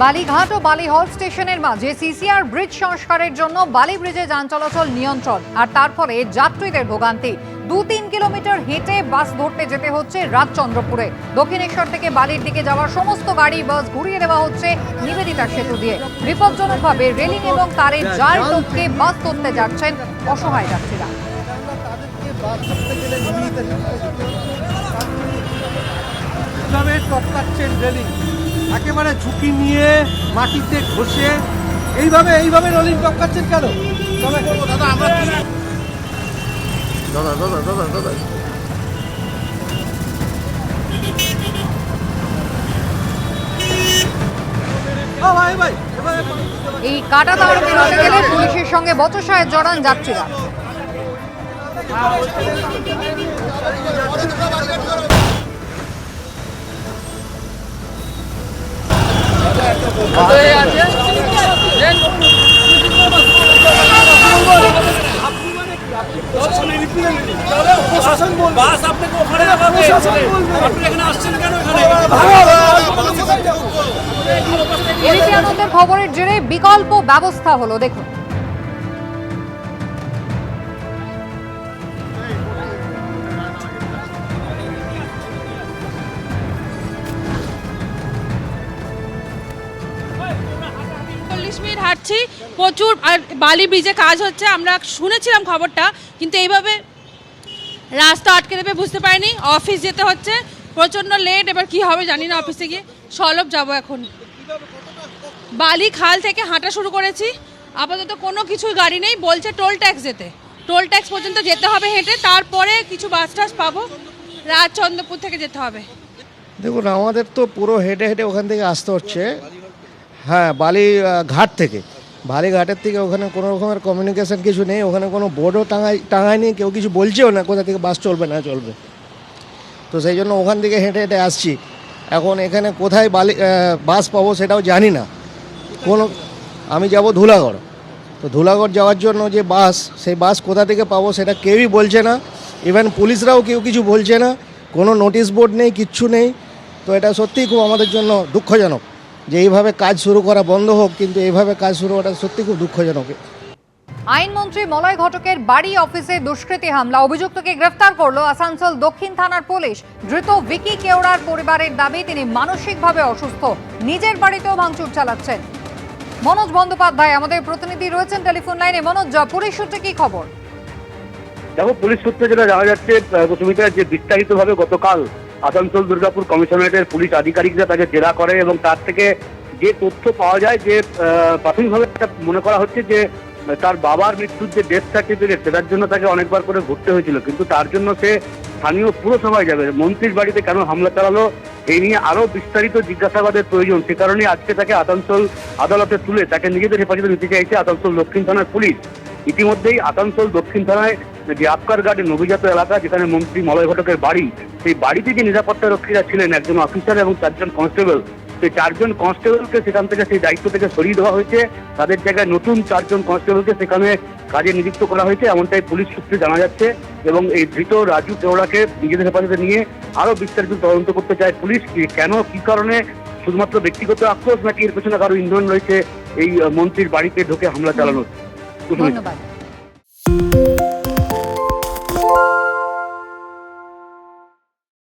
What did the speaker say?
বালিঘাট ও বালিহল স্টেশনের মাঝে CCR bridge সংস্কারের জন্য বালি ব্রিজে যান চলাচল নিয়ন্ত্রণ, আর তার ফলে যাত্রীদের ভোগান্তি। 2-3 কিলোমিটার হেঁটে বাস ধরতে যেতে হচ্ছে রাজচন্দ্রপুরে। দক্ষিণেশ্বর থেকে বালির দিকে যাওয়ার সমস্ত গাড়ি বাস ঘুরিয়ে দেওয়া হচ্ছে নিবেদিতা সেতু দিয়ে। বিপজ্জনকভাবে রেলিং এবং তারের জাল টপকে বাস ধরতে যাচ্ছেন অসহায় যাত্রীরা। টপকাচ্ছেন রেলিং, একেবারে ঝুঁকি নিয়ে মাটিতে ঘষে এইভাবে রেলিং টপকাচ্ছেন কেন? দাদা আমরা দাদা এই কাটা তার পেরোতে গেলে পুলিশের সঙ্গে বচসায় জড়ান যাত্রীরা। এবিপি আনন্দের খবরের জেরে বিকল্প ব্যবস্থা হলো, দেখুন। মিনিট হাঁটছি, প্রচুর আর বালি ব্রিজে কাজ হচ্ছে, আমরা শুনেছিলাম খবরটা, কিন্তু এইভাবে রাস্তা আটকে দেবে বুঝতে পারিনি। অফিস যেতে হচ্ছে, প্রচণ্ড লেট, এবার কি হবে জানি না। অফিসে গিয়ে সলভ যাবো এখন। বালি খাল থেকে হাঁটা শুরু করেছি, আপাতত কোনো কিছুই গাড়ি নেই, বলছে টোল ট্যাক্স যেতে, টোল ট্যাক্স পর্যন্ত যেতে হবে হেঁটে, তারপরে কিছু বাস টাস পাবো। রাজচন্দ্রপুর থেকে যেতে হবে। দেখুন, আমাদের তো পুরো হেঁটে হেঁটে ওখান থেকে আসতে হচ্ছে। হ্যাঁ, বালিঘাট থেকে, বালিঘাটের থেকে ওখানে কোনো রকমের কমিউনিকেশন কিছু নেই, ওখানে কোনো বোর্ডও টাঙায়নি, কেউ কিছু বলছেও না কোথা থেকে বাস চলবে না চলবে। তো সেই জন্য ওখান থেকে হেঁটে হেঁটে আসছি। এখন এখানে কোথায় বাস পাবো সেটাও জানি না। আমি যাব ধুলাগড়, তো ধুলাগড় যাওয়ার জন্য যে বাস, সেই বাস কোথা থেকে পাবো সেটা কেউই বলছে না। ইভেন পুলিশরাও কেউ কিছু বলছে না, কোনো নোটিশ বোর্ড নেই, কিচ্ছু নেই। তো এটা সত্যিই খুব আমাদের জন্য দুঃখজনক যে এইভাবে কাজ শুরু করা বন্ধ হোক, কিন্তু এইভাবে কাজ শুরু করা সত্যি খুব দুঃখজনক। আইনমন্ত্রী মলয় ঘটকের বাড়ি অফিসে দুষ্কৃতী হামলা, অভিযুক্তকে গ্রেফতার করলো আসানসোল দক্ষিণ থানার পুলিশ। ধৃত ভিকি কেওড়ার পরিবারের দাবি তিনি মানসিকভাবে অসুস্থ, নিজের বাড়িতেও ভাঙচুর চালাচ্ছেন। মনোজ বন্দ্যোপাধ্যায় আমাদের প্রতিনিধি রয়েছেন টেলিফোন লাইনে। মনোজ, পুলিশ সূত্রে কি খবর? দেখো, পুলিশ সূত্রে যেটা জানা যাচ্ছে, যে বিস্তারিতভাবে গতকাল আসানসোল দুর্গাপুর কমিশনারেটের পুলিশ আধিকারিকরা তাকে জেরা করে এবং তার থেকে যে তথ্য পাওয়া যায়, যে প্রাথমিকভাবে মনে করা হচ্ছে যে তার বাবার মৃত্যুর যে ডেথ সার্টিফিকেট, সেটার জন্য তাকে অনেকবার করে ঘুরতে হয়েছিল, কিন্তু তার জন্য সে স্থানীয় পুরসভায় যাবে। মন্ত্রীর বাড়িতে কেন হামলা চালালো, এই নিয়ে আরো বিস্তারিত জিজ্ঞাসাবাদের প্রয়োজন। সে কারণে আজকে তাকে আসানসোল আদালতে তুলে তাকে নিজেদের হেফাজতে নিতে চাইছে আসানসোল দক্ষিণ থানার পুলিশ। ইতিমধ্যেই আসানসোল দক্ষিণ থানায় যে আফকার গার্ডেন অভিজাত এলাকা, যেখানে মন্ত্রী মলয় ঘটকের বাড়ি, সেই বাড়িতে যে নিরাপত্তা রক্ষীরা ছিলেন, একজন অফিসার এবং 4 জন কনস্টেবল, সেই 4 জন কনস্টেবলকে সেখান থেকে সেই দায়িত্ব থেকে সরিয়ে দেওয়া হয়েছে। তাদের জায়গায় নতুন 4 জন কনস্টেবলকে সেখানে কাজে নিযুক্ত করা হয়েছে, এমনটাই পুলিশ সূত্রে জানা যাচ্ছে। এবং এই ধৃত রাজু কেওড়াকে নিজেদের হেফাজতে নিয়ে আরো বিস্তারিত তদন্ত করতে চায় পুলিশ। কেন, কি কারণে, শুধুমাত্র ব্যক্তিগত আক্রোশ নাকি এর পেছনে কারো ইন্ধন রয়েছে এই মন্ত্রীর বাড়িতে ঢুকে হামলা চালানোর? ধন্যবাদ।